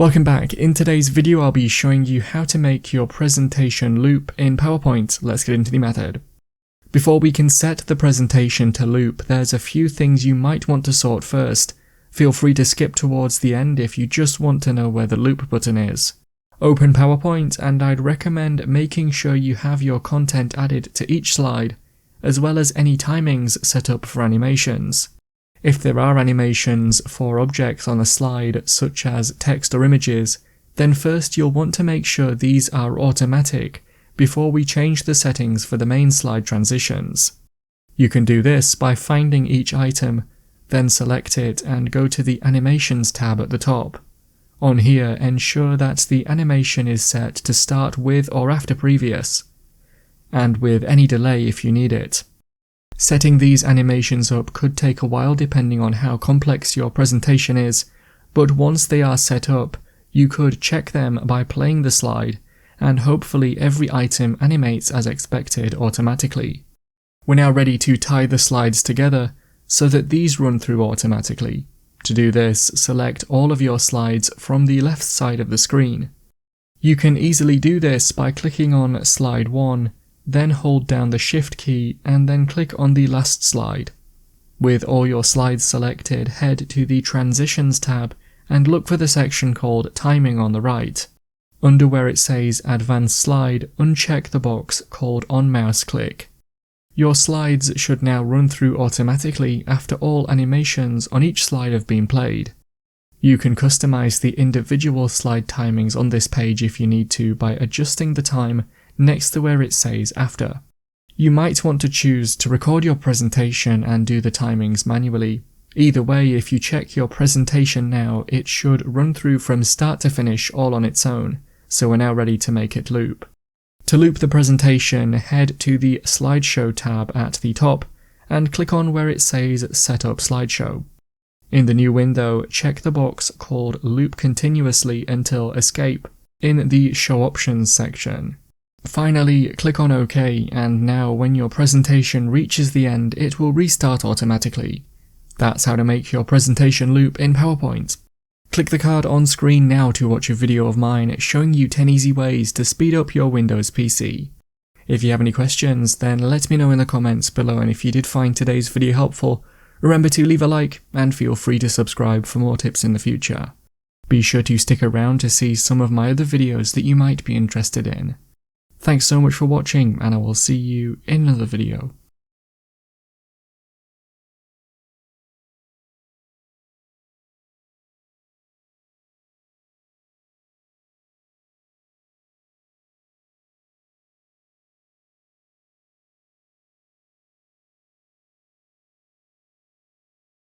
Welcome back. In today's video I'll be showing you how to make your presentation loop in PowerPoint. Let's get into the method. Before we can set the presentation to loop, there's a few things you might want to sort first. Feel free to skip towards the end if you just want to know where the loop button is. Open PowerPoint and I'd recommend making sure you have your content added to each slide, as well as any timings set up for animations. If there are animations for objects on a slide, such as text or images, then first you'll want to make sure these are automatic before we change the settings for the main slide transitions. You can do this by finding each item, then select it and go to the Animations tab at the top. On here, ensure that the animation is set to start with or after previous, and with any delay if you need it. Setting these animations up could take a while depending on how complex your presentation is, but once they are set up, you could check them by playing the slide, and hopefully every item animates as expected automatically. We're now ready to tie the slides together so that these run through automatically. To do this, select all of your slides from the left side of the screen. You can easily do this by clicking on slide 1, then hold down the Shift key and then click on the last slide. With all your slides selected, head to the Transitions tab and look for the section called Timing on the right. Under where it says Advanced Slide, uncheck the box called On Mouse Click. Your slides should now run through automatically after all animations on each slide have been played. You can customize the individual slide timings on this page if you need to by adjusting the time next to where it says after. You might want to choose to record your presentation and do the timings manually. Either way, if you check your presentation now, it should run through from start to finish all on its own, so we're now ready to make it loop. To loop the presentation, head to the Slideshow tab at the top and click on where it says Set up Slideshow. In the new window, check the box called Loop Continuously until Escape in the Show Options section. Finally, click on OK, and now when your presentation reaches the end, it will restart automatically. That's how to make your presentation loop in PowerPoint. Click the card on screen now to watch a video of mine showing you 10 easy ways to speed up your Windows PC. If you have any questions, then let me know in the comments below, and if you did find today's video helpful, remember to leave a like and feel free to subscribe for more tips in the future. Be sure to stick around to see some of my other videos that you might be interested in. Thanks so much for watching, and I will see you in another video.